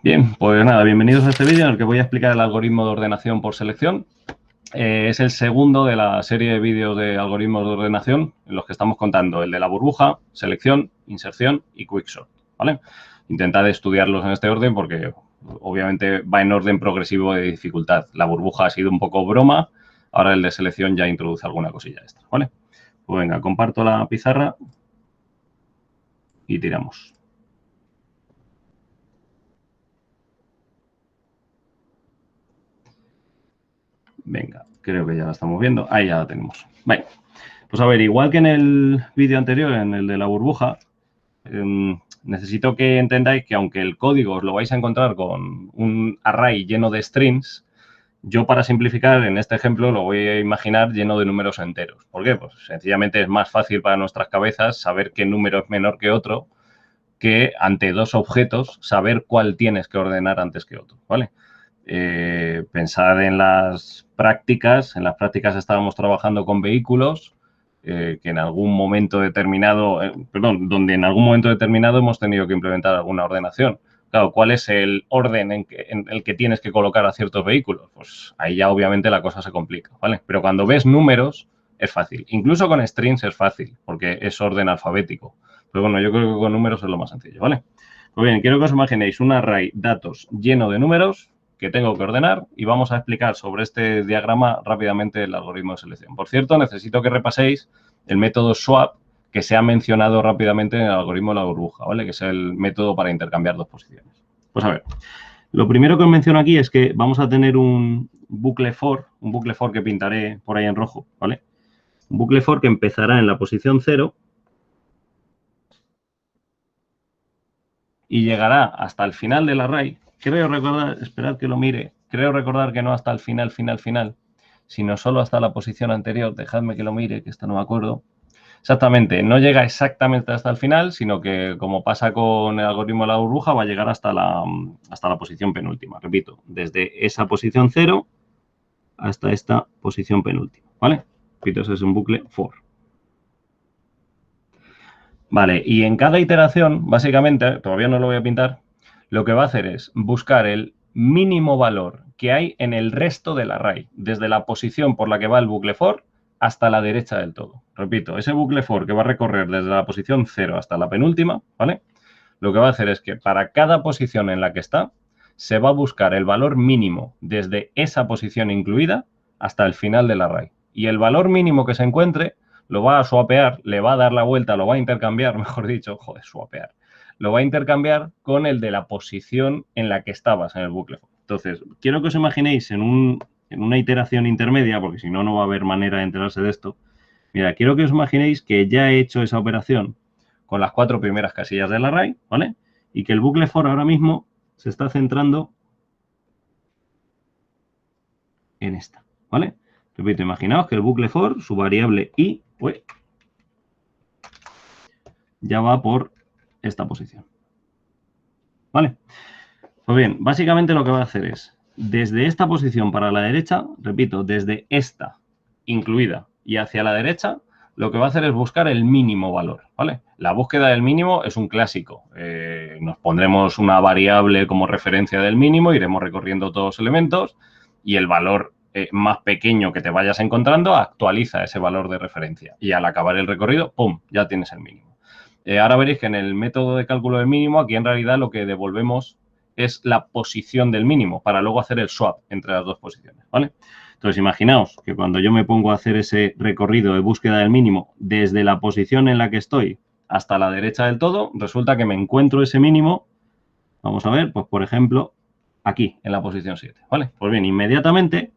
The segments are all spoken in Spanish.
Bien, pues nada, bienvenidos a este vídeo en el que voy a explicar el algoritmo de ordenación por selección. Es el segundo de la serie de vídeos de algoritmos de ordenación en los que estamos contando el de la burbuja, selección, inserción y quicksort, ¿vale? Intentad estudiarlos en este orden porque obviamente va en orden progresivo de dificultad. La burbuja ha sido un poco broma, ahora el de selección ya introduce alguna cosilla extra, ¿vale? Pues venga, comparto la pizarra y tiramos. Venga, creo que ya la estamos viendo. Ahí ya la tenemos. Vale. Pues a ver, igual que en el vídeo anterior, en el de la burbuja, necesito que entendáis que aunque el código os lo vais a encontrar con un array lleno de strings, yo para simplificar en este ejemplo lo voy a imaginar lleno de números enteros. ¿Por qué? Pues sencillamente es más fácil para nuestras cabezas saber qué número es menor que otro que ante dos objetos saber cuál tienes que ordenar antes que otro, ¿vale? Pensad en las prácticas. En las prácticas estábamos trabajando con vehículos que en algún momento determinado, donde en algún momento determinado hemos tenido que implementar alguna ordenación. Claro, ¿cuál es el orden en el que tienes que colocar a ciertos vehículos? Pues ahí ya obviamente la cosa se complica, ¿vale? Pero cuando ves números es fácil. Incluso con strings es fácil porque es orden alfabético. Pero bueno, yo creo que con números es lo más sencillo, ¿vale? Pues bien, quiero que os imaginéis un array datos lleno de números que tengo que ordenar y vamos a explicar sobre este diagrama rápidamente el algoritmo de selección. Por cierto, necesito que repaséis el método swap que se ha mencionado rápidamente en el algoritmo de la burbuja, ¿vale? Que es el método para intercambiar dos posiciones. Pues a ver, lo primero que os menciono aquí es que vamos a tener un bucle for que pintaré por ahí en rojo, ¿vale? Un bucle for que empezará en la posición 0 y llegará hasta el final del array. Creo recordar, esperad que lo mire, creo recordar que no hasta el final, sino solo hasta la posición anterior. Dejadme que lo mire, que esto no me acuerdo. Exactamente, no llega exactamente hasta el final, sino que, como pasa con el algoritmo de la burbuja, va a llegar hasta la posición penúltima. Repito, desde esa posición 0 hasta esta posición penúltima, ¿vale? Repito, ese es un bucle for. Vale, y en cada iteración, básicamente, todavía no lo voy a pintar, lo que va a hacer es buscar el mínimo valor que hay en el resto del array, desde la posición por la que va el bucle for hasta la derecha del todo. Repito, ese bucle for que va a recorrer desde la posición 0 hasta la penúltima, ¿vale? Lo que va a hacer es que para cada posición en la que está, se va a buscar el valor mínimo desde esa posición incluida hasta el final del array. Y el valor mínimo que se encuentre lo va a swapear, le va a dar la vuelta, lo va a intercambiar, mejor dicho, swapear. Lo va a intercambiar con el de la posición en la que estabas en el bucle for. Entonces, quiero que os imaginéis en una iteración intermedia, porque si no, no va a haber manera de enterarse de esto. Mira, quiero que os imaginéis que ya he hecho esa operación con las 4 primeras casillas del array, ¿vale? Y que el bucle for ahora mismo se está centrando en esta, ¿vale? Repito, imaginaos que el bucle for, su variable i, ya va por esta posición, ¿vale? Pues bien, básicamente lo que va a hacer es, desde esta posición para la derecha, repito, desde esta incluida y hacia la derecha, lo que va a hacer es buscar el mínimo valor, ¿vale? La búsqueda del mínimo es un clásico. Nos pondremos una variable como referencia del mínimo, iremos recorriendo todos los elementos y el valor más pequeño que te vayas encontrando actualiza ese valor de referencia. Y al acabar el recorrido, ¡pum!, ya tienes el mínimo. Ahora veréis que en el método de cálculo del mínimo, aquí en realidad lo que devolvemos es la posición del mínimo para luego hacer el swap entre las dos posiciones, ¿vale? Entonces, imaginaos que cuando yo me pongo a hacer ese recorrido de búsqueda del mínimo desde la posición en la que estoy hasta la derecha del todo, resulta que me encuentro ese mínimo, vamos a ver, pues por ejemplo, aquí, en la posición 7, ¿vale? Pues bien, inmediatamente,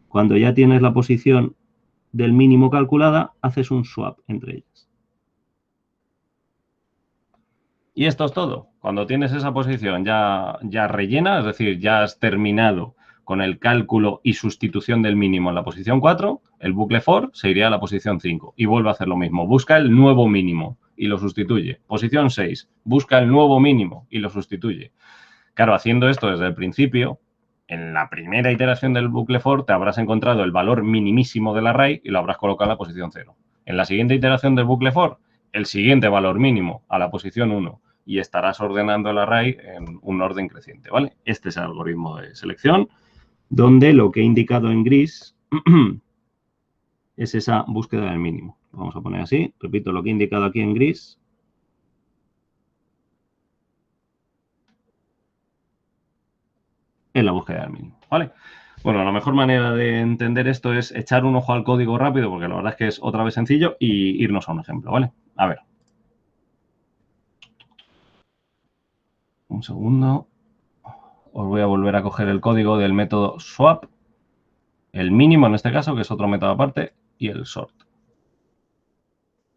cuando ya tienes la posición del mínimo calculada, haces un swap entre ellas. Y esto es todo. Cuando tienes esa posición ya rellena, es decir, ya has terminado con el cálculo y sustitución del mínimo en la posición 4, el bucle for se iría a la posición 5 y vuelve a hacer lo mismo. Busca el nuevo mínimo y lo sustituye. Posición 6, busca el nuevo mínimo y lo sustituye. Claro, haciendo esto desde el principio, en la primera iteración del bucle for te habrás encontrado el valor minimísimo del array y lo habrás colocado en la posición 0. En la siguiente iteración del bucle for, el siguiente valor mínimo a la posición 1 y estarás ordenando el array en un orden creciente, ¿vale? Este es el algoritmo de selección, donde lo que he indicado en gris es esa búsqueda del mínimo. Vamos a poner así, repito lo que he indicado aquí en gris. Es la búsqueda del mínimo, ¿vale? Bueno, la mejor manera de entender esto es echar un ojo al código rápido, porque la verdad es que es otra vez sencillo, y irnos a un ejemplo, ¿vale? A ver. Un segundo. Os voy a volver a coger el código del método swap, el mínimo en este caso, que es otro método aparte, y el sort.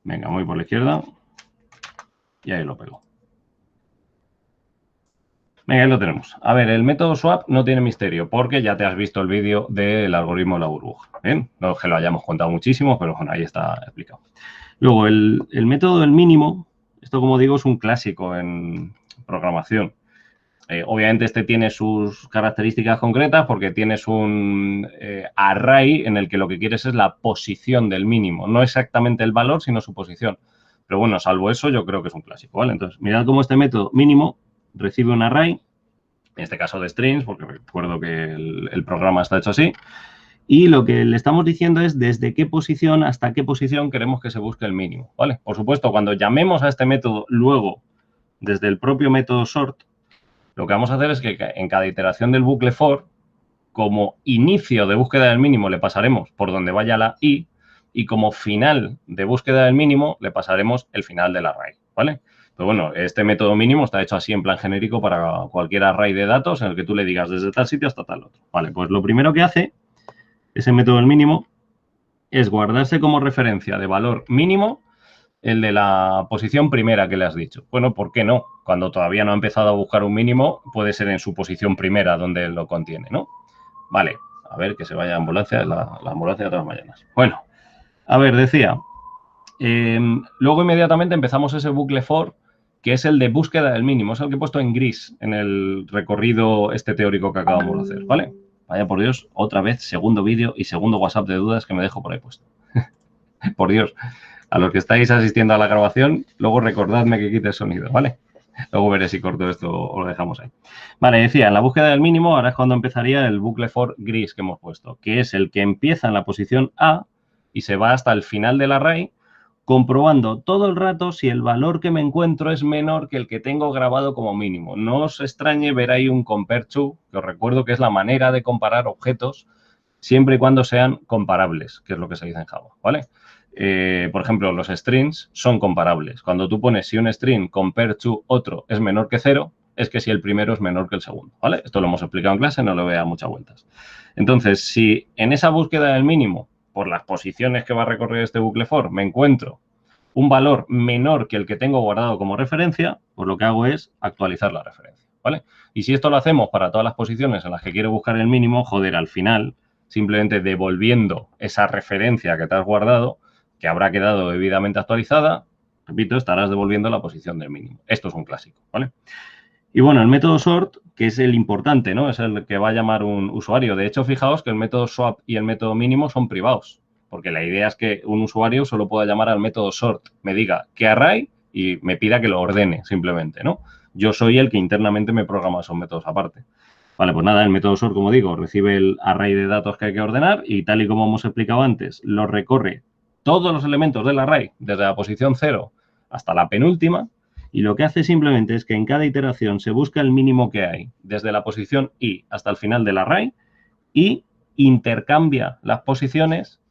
Venga, voy por la izquierda y ahí lo pego. Venga, ahí lo tenemos. A ver, el método swap no tiene misterio, porque ya te has visto el vídeo del algoritmo de la burbuja. ¿Bien? No es que lo hayamos contado muchísimo, pero bueno, ahí está explicado. Luego, el método del mínimo, esto como digo es un clásico en programación. Obviamente este tiene sus características concretas porque tienes un array en el que lo que quieres es la posición del mínimo, no exactamente el valor, sino su posición. Pero bueno, salvo eso, yo creo que es un clásico, ¿vale? Entonces, mirad cómo este método mínimo recibe un array, en este caso de strings, porque recuerdo que el programa está hecho así, y lo que le estamos diciendo es desde qué posición hasta qué posición queremos que se busque el mínimo, ¿vale? Por supuesto, cuando llamemos a este método luego, desde el propio método sort, lo que vamos a hacer es que en cada iteración del bucle for, como inicio de búsqueda del mínimo le pasaremos por donde vaya la i, y como final de búsqueda del mínimo le pasaremos el final del array, ¿vale? Pero bueno, este método mínimo está hecho así en plan genérico para cualquier array de datos en el que tú le digas desde tal sitio hasta tal otro. Vale, pues lo primero que hace ese método del mínimo es guardarse como referencia de valor mínimo el de la posición primera que le has dicho. Bueno, ¿por qué no? Cuando todavía no ha empezado a buscar un mínimo, puede ser en su posición primera donde lo contiene, ¿no? Vale, a ver, que se vaya a ambulancia, la ambulancia de todas mañanas. Bueno, a ver, decía, luego inmediatamente empezamos ese bucle for, que es el de búsqueda del mínimo, es el que he puesto en gris en el recorrido este teórico que acabamos de hacer, ¿vale? Vaya por Dios, otra vez, segundo vídeo y segundo WhatsApp de dudas que me dejo por ahí puesto. Por Dios. A los que estáis asistiendo a la grabación, luego recordadme que quite el sonido, ¿vale? Luego veré si corto esto o lo dejamos ahí. Vale, decía, en la búsqueda del mínimo, ahora es cuando empezaría el bucle for gris que hemos puesto, que es el que empieza en la posición A y se va hasta el final del array, comprobando todo el rato si el valor que me encuentro es menor que el que tengo grabado como mínimo. No os extrañe ver ahí un compare to, que os recuerdo que es la manera de comparar objetos siempre y cuando sean comparables, que es lo que se dice en Java, ¿vale? Por ejemplo, los strings son comparables. Cuando tú pones si un string compare to otro es menor que 0, es que si el primero es menor que el segundo, ¿vale? Esto lo hemos explicado en clase, no lo vea muchas vueltas. Entonces, si en esa búsqueda del mínimo, por las posiciones que va a recorrer este bucle for, me encuentro un valor menor que el que tengo guardado como referencia, pues lo que hago es actualizar la referencia, ¿vale? Y si esto lo hacemos para todas las posiciones en las que quiero buscar el mínimo, joder, al final, simplemente devolviendo esa referencia que te has guardado, que habrá quedado debidamente actualizada, repito, estarás devolviendo la posición del mínimo. Esto es un clásico, ¿vale? Y bueno, el método sort, que es el importante, ¿no? Es el que va a llamar un usuario. De hecho, fijaos que el método swap y el método mínimo son privados, porque la idea es que un usuario solo pueda llamar al método sort, me diga qué array y me pida que lo ordene simplemente, ¿no? Yo soy el que internamente me programa esos métodos aparte. Vale, pues nada, el método sort, como digo, recibe el array de datos que hay que ordenar y tal y como hemos explicado antes, lo recorre todos los elementos del array, desde la posición 0 hasta la penúltima, y lo que hace simplemente es que en cada iteración se busca el mínimo que hay, desde la posición i hasta el final del array, y intercambia las posiciones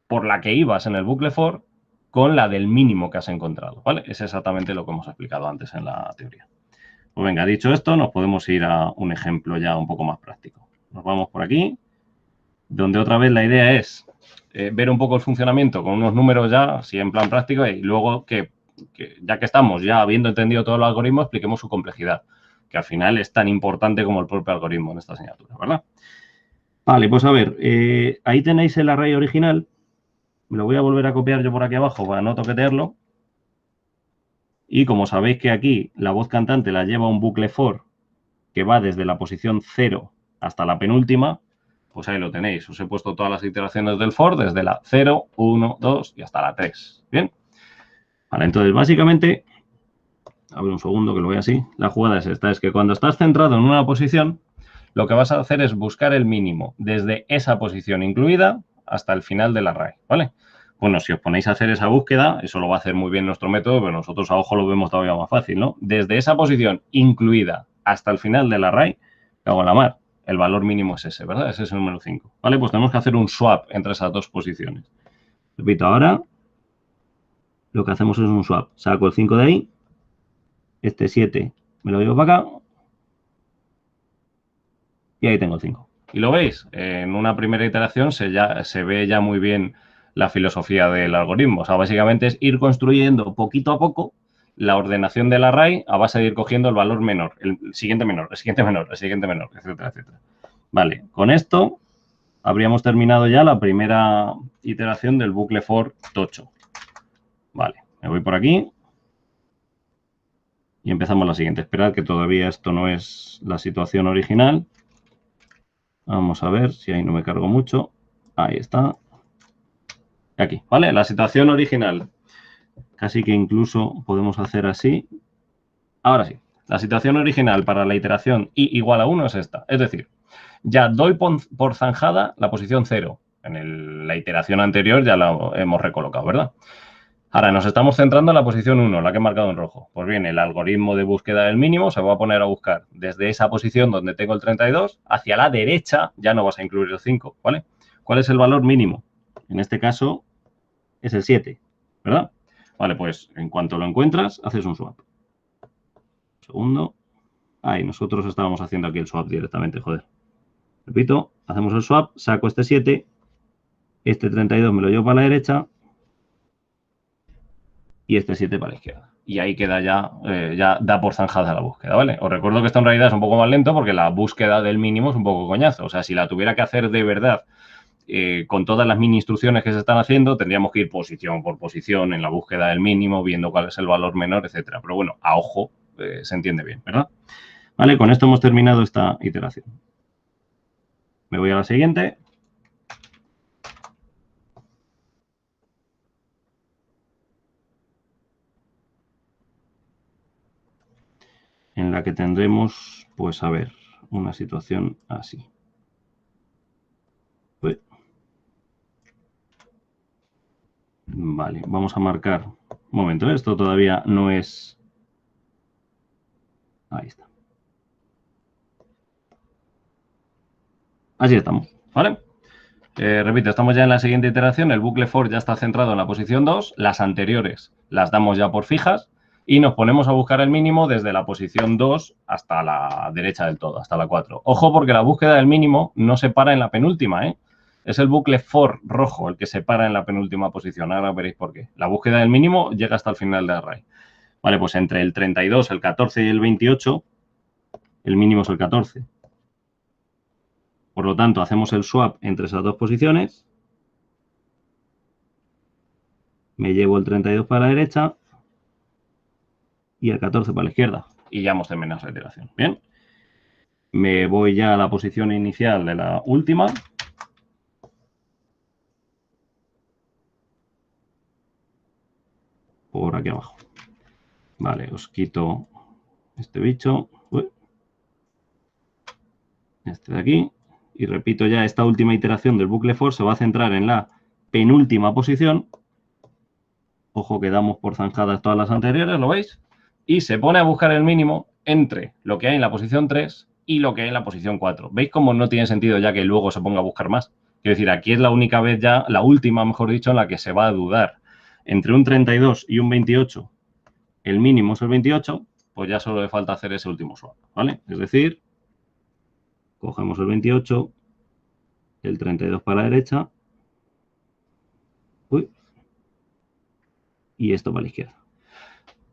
por la que ibas en el bucle for con la del mínimo que has encontrado, ¿vale? Es exactamente lo que hemos explicado antes en la teoría. Pues venga, dicho esto, nos podemos ir a un ejemplo ya un poco más práctico. Nos vamos por aquí, donde otra vez la idea es ver un poco el funcionamiento con unos números ya, así en plan práctico, y luego que ya que estamos ya habiendo entendido todo el algoritmo, expliquemos su complejidad, que al final es tan importante como el propio algoritmo en esta asignatura, ¿verdad? Vale, pues a ver, ahí tenéis el array original. Me lo voy a volver a copiar yo por aquí abajo para no toquetearlo. Y como sabéis que aquí la voz cantante la lleva un bucle for que va desde la posición 0 hasta la penúltima, pues ahí lo tenéis. Os he puesto todas las iteraciones del for desde la 0, 1, 2 y hasta la 3. ¿Bien? Vale, entonces básicamente A ver un segundo que lo vea así. La jugada es esta, es que cuando estás centrado en una posición, lo que vas a hacer es buscar el mínimo desde esa posición incluida hasta el final del array, ¿vale? Bueno, si os ponéis a hacer esa búsqueda, eso lo va a hacer muy bien nuestro método, pero nosotros a ojo lo vemos todavía más fácil, ¿no? Desde esa posición incluida hasta el final del array, cago en la mar, el valor mínimo es ese, ¿verdad? Ese es el número 5, ¿vale? Pues tenemos que hacer un swap entre esas dos posiciones. Repito, ahora lo que hacemos es un swap. Saco el 5 de ahí, este 7 me lo llevo para acá y ahí tengo el 5. ¿Y lo veis? En una primera iteración se ve ya muy bien la filosofía del algoritmo. O sea, básicamente es ir construyendo poquito a poco la ordenación del array a base de ir cogiendo el valor menor, el siguiente menor, el siguiente menor, el siguiente menor, etcétera, etcétera. Vale, con esto habríamos terminado ya la primera iteración del bucle for tocho. Vale, me voy por aquí y empezamos la siguiente. Esperad que todavía esto no es la situación original. Vamos a ver si ahí no me cargo mucho. Ahí está. Aquí, ¿vale? La situación original. Casi que incluso podemos hacer así. Ahora sí. La situación original para la iteración i igual a 1 es esta. Es decir, ya doy por zanjada la posición 0. En la iteración anterior ya la hemos recolocado, ¿verdad? Ahora nos estamos centrando en la posición 1, la que he marcado en rojo. Pues bien, el algoritmo de búsqueda del mínimo se va a poner a buscar desde esa posición donde tengo el 32 hacia la derecha, ya no vas a incluir el 5, ¿vale? ¿Cuál es el valor mínimo? En este caso es el 7, ¿verdad? Vale, pues en cuanto lo encuentras, haces un swap. Segundo. Ahí, nosotros estábamos haciendo aquí el swap directamente, joder. Repito, hacemos el swap, saco este 7, este 32 me lo llevo para la derecha y este 7 para la izquierda. Y ahí queda ya da por zanjada la búsqueda, ¿vale? Os recuerdo que esto en realidad es un poco más lento porque la búsqueda del mínimo es un poco coñazo. O sea, si la tuviera que hacer de verdad con todas las mini instrucciones que se están haciendo, tendríamos que ir posición por posición en la búsqueda del mínimo, viendo cuál es el valor menor, etcétera. Pero bueno, a ojo se entiende bien, ¿verdad? Vale, con esto hemos terminado esta iteración. Me voy a la siguiente. En la que tendremos, pues a ver, una situación así. Vale, vamos a marcar. Un momento, esto todavía no es. Ahí está. Así estamos, ¿vale? Repito, estamos ya en la siguiente iteración. El bucle for ya está centrado en la posición 2. Las anteriores las damos ya por fijas. Y nos ponemos a buscar el mínimo desde la posición 2 hasta la derecha del todo, hasta la 4. Ojo, porque la búsqueda del mínimo no se para en la penúltima, ¿eh? Es el bucle for rojo el que se para en la penúltima posición. Ahora veréis por qué. La búsqueda del mínimo llega hasta el final del array. Vale, pues entre el 32, el 14 y el 28, el mínimo es el 14. Por lo tanto, hacemos el swap entre esas dos posiciones. Me llevo el 32 para la derecha y el 14 para la izquierda. Y ya hemos terminado esa iteración. Bien. Me voy ya a la posición inicial de la última. Por aquí abajo. Vale, os quito este bicho. Este de aquí. Y repito ya, esta última iteración del bucle for se va a centrar en la penúltima posición. Ojo que damos por zanjadas todas las anteriores, ¿lo veis? Y se pone a buscar el mínimo entre lo que hay en la posición 3 y lo que hay en la posición 4. ¿Veis cómo no tiene sentido ya que luego se ponga a buscar más? Quiero decir, aquí es la única vez ya, la última, mejor dicho, en la que se va a dudar. Entre un 32 y un 28, el mínimo es el 28, pues ya solo le falta hacer ese último swap, ¿vale? Es decir, cogemos el 28, el 32 para la derecha, y esto para la izquierda.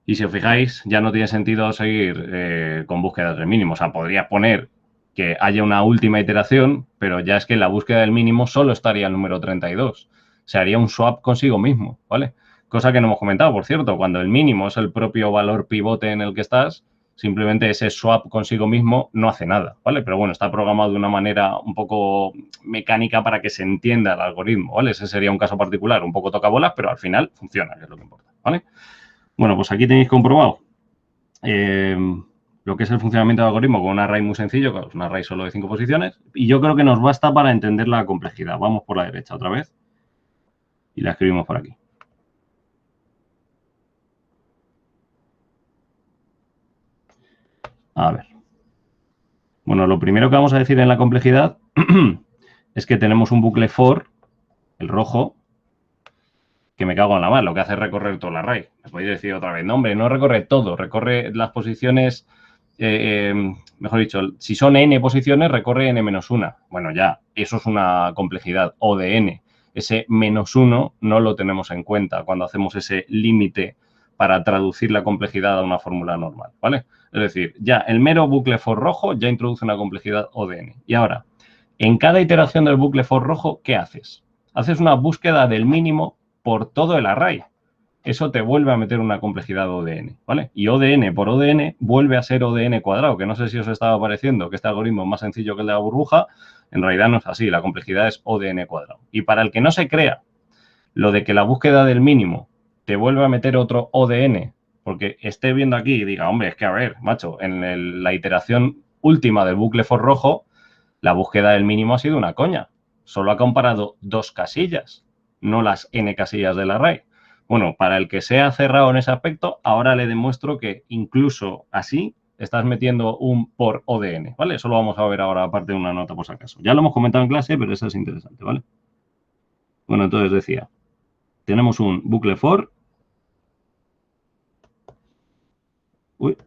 Y si os fijáis, ya no tiene sentido seguir con búsquedas del mínimo. O sea, podría poner que haya una última iteración, pero ya es que en la búsqueda del mínimo solo estaría el número 32. Se haría un swap consigo mismo, ¿vale? Cosa que no hemos comentado, por cierto. Cuando el mínimo es el propio valor pivote en el que estás, simplemente ese swap consigo mismo no hace nada, ¿vale? Pero bueno, está programado de una manera un poco mecánica para que se entienda el algoritmo, ¿vale? Ese sería un caso particular, un poco tocabolas, pero al final funciona, que es lo que importa, ¿vale? Bueno, pues aquí tenéis comprobado lo que es el funcionamiento del algoritmo con un array muy sencillo, que es un array solo de 5 posiciones, y yo creo que nos basta para entender la complejidad. Vamos por la derecha otra vez y la escribimos por aquí. A ver. Bueno, lo primero que vamos a decir en la complejidad es que tenemos un bucle for, el rojo, que me cago en la mar, lo que hace es recorrer todo el array. Me podéis decir otra vez, no, hombre, no recorre todo, recorre las posiciones, mejor dicho, si son n posiciones, recorre n-1. Bueno, ya, eso es una complejidad O de n. Ese -1 no lo tenemos en cuenta cuando hacemos ese límite para traducir la complejidad a una fórmula normal, ¿vale? Es decir, ya el mero bucle for rojo ya introduce una complejidad O de n. Y ahora, en cada iteración del bucle for rojo, ¿qué haces? Haces una búsqueda del mínimo por todo el array. Eso te vuelve a meter una complejidad O de n, ¿vale? Y O de n por O de n vuelve a ser O de n cuadrado, que no sé si os estaba pareciendo que este algoritmo es más sencillo que el de la burbuja. En realidad no es así, la complejidad es O de n cuadrado. Y para el que no se crea lo de que la búsqueda del mínimo te vuelve a meter otro O de n, porque esté viendo aquí y diga, hombre, es que a ver, macho, en la iteración última del bucle for rojo, la búsqueda del mínimo ha sido una coña. Solo ha comparado 2 casillas, no las n casillas del array. Bueno, para el que sea cerrado en ese aspecto, ahora le demuestro que incluso así estás metiendo un por O de n, ¿vale? Eso lo vamos a ver ahora aparte de una nota por si acaso. Ya lo hemos comentado en clase, pero eso es interesante, ¿vale? Bueno, entonces decía, tenemos un bucle for. Uy.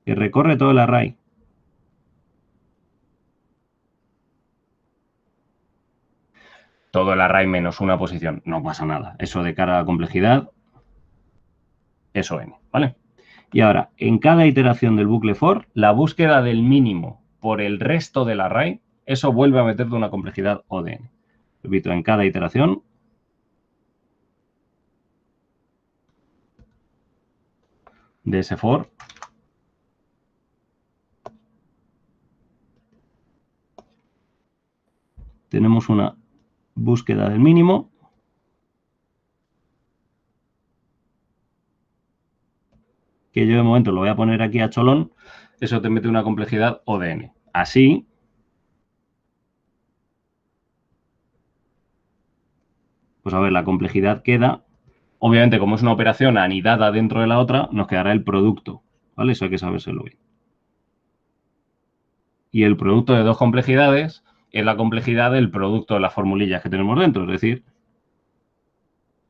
Que recorre todo el array. Todo el array menos una posición. No pasa nada. Eso de cara a la complejidad, eso n, ¿vale? Y ahora, en cada iteración del bucle for, la búsqueda del mínimo por el resto del array, eso vuelve a meter de una complejidad O de n. Repito, en cada iteración de ese for, tenemos una búsqueda del mínimo que yo de momento lo voy a poner aquí a cholón. Eso te mete una complejidad O de n. Así, pues a ver, la complejidad queda, obviamente como es una operación anidada dentro de la otra, nos quedará el producto, ¿vale? Eso hay que sabérselo bien. Y el producto de dos complejidades es la complejidad del producto de las formulillas que tenemos dentro, es decir,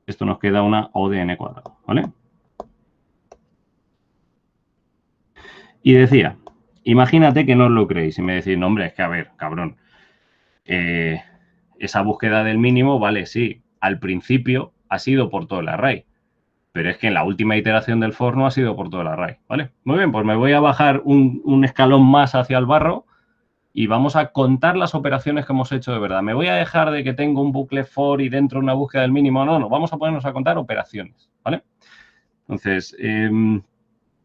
esto nos queda una O de n cuadrado, ¿vale? Y decía, imagínate que no os lo creéis y me decís, no, hombre, es que a ver, cabrón, esa búsqueda del mínimo, vale, sí, al principio ha sido por todo el array, pero es que en la última iteración del for no ha sido por todo el array, ¿vale? Muy bien, pues me voy a bajar un escalón más hacia el barro y vamos a contar las operaciones que hemos hecho de verdad. Me voy a dejar de que tengo un bucle for y dentro una búsqueda del mínimo. No, vamos a ponernos a contar operaciones, ¿vale? Entonces, en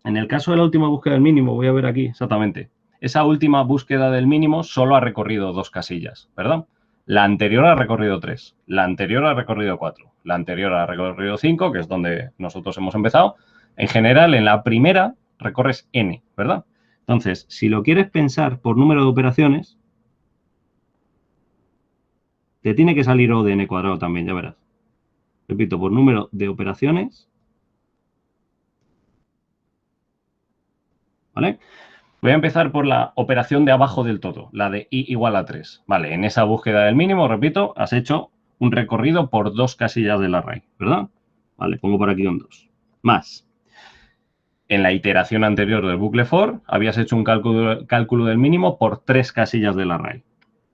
el caso de la última búsqueda del mínimo, voy a ver aquí exactamente. Esa última búsqueda del mínimo solo ha recorrido 2 casillas, ¿verdad? La anterior ha recorrido 3, la anterior ha recorrido 4, la anterior ha recorrido 5, que es donde nosotros hemos empezado. En general, en la primera recorres n, ¿verdad? Entonces, si lo quieres pensar por número de operaciones, te tiene que salir O de n cuadrado también, ya verás. Repito, por número de operaciones, ¿vale? Voy a empezar por la operación de abajo del todo, la de i igual a 3. Vale, en esa búsqueda del mínimo, repito, has hecho un recorrido por 2 casillas del array, ¿verdad? Vale, pongo por aquí un 2. Más. En la iteración anterior del bucle for, habías hecho un cálculo del mínimo por 3 casillas del array.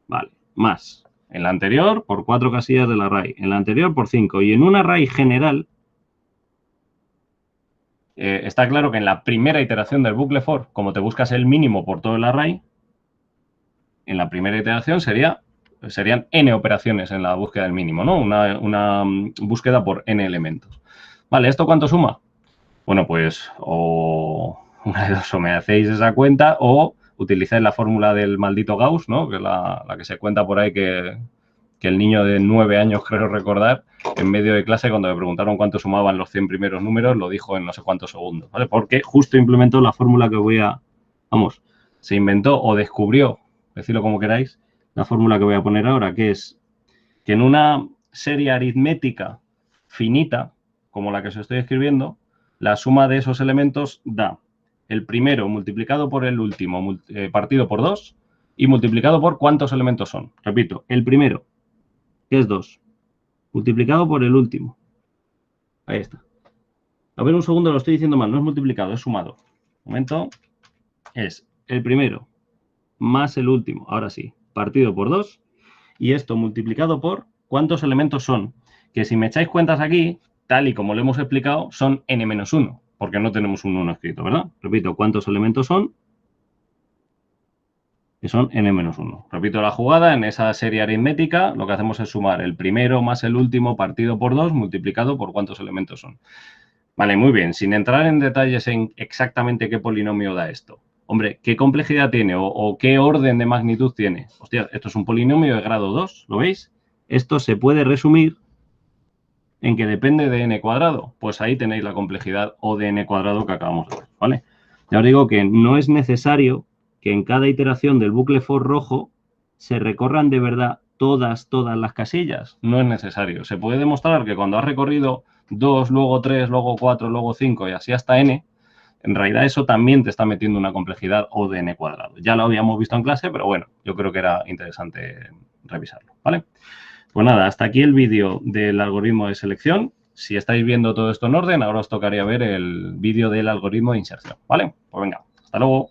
Vale, más. En la anterior, por 4 casillas del array. En la anterior, por 5. Y en un array general, está claro que en la primera iteración del bucle for, como te buscas el mínimo por todo el array, en la primera iteración serían n operaciones en la búsqueda del mínimo, ¿no? Una búsqueda por n elementos. Vale, ¿esto cuánto suma? Bueno, pues o una de dos, o me hacéis esa cuenta o utilizáis la fórmula del maldito Gauss, ¿no? Que es la que se cuenta por ahí que que el niño de 9 años, creo recordar, en medio de clase, cuando me preguntaron cuánto sumaban los 100 primeros números, lo dijo en no sé cuántos segundos, ¿vale? Porque justo implementó la fórmula que voy a... Vamos, se inventó o descubrió, decirlo como queráis, la fórmula que voy a poner ahora, que es que en una serie aritmética finita, como la que os estoy escribiendo, la suma de esos elementos da el primero multiplicado por el último partido por 2 y multiplicado por cuántos elementos son. Repito, el primero, que es 2, multiplicado por el último. Ahí está. A ver, un segundo, lo estoy diciendo mal, no es multiplicado, es sumado. Un momento, es el primero más el último, ahora sí, partido por 2, y esto multiplicado por cuántos elementos son, que si me echáis cuentas aquí, tal y como lo hemos explicado, son n-1, porque no tenemos un 1 escrito, ¿verdad? Repito, ¿cuántos elementos son? Que son n-1. Repito la jugada, en esa serie aritmética lo que hacemos es sumar el primero más el último partido por 2 multiplicado por cuántos elementos son. Vale, muy bien, sin entrar en detalles en exactamente qué polinomio da esto. Hombre, ¿qué complejidad tiene o qué orden de magnitud tiene? Hostia, esto es un polinomio de grado 2, ¿lo veis? Esto se puede resumir en que depende de n cuadrado. Pues ahí tenéis la complejidad O de n cuadrado que acabamos de ver, ¿vale? Ya os digo que no es necesario que en cada iteración del bucle for rojo se recorran de verdad todas las casillas. No es necesario. Se puede demostrar que cuando has recorrido 2, luego 3, luego 4, luego 5 y así hasta n, en realidad eso también te está metiendo una complejidad O de n cuadrado. Ya lo habíamos visto en clase, pero bueno, yo creo que era interesante revisarlo, ¿vale? Pues nada, hasta aquí el vídeo del algoritmo de selección. Si estáis viendo todo esto en orden, ahora os tocaría ver el vídeo del algoritmo de inserción, ¿vale? Pues venga, hasta luego.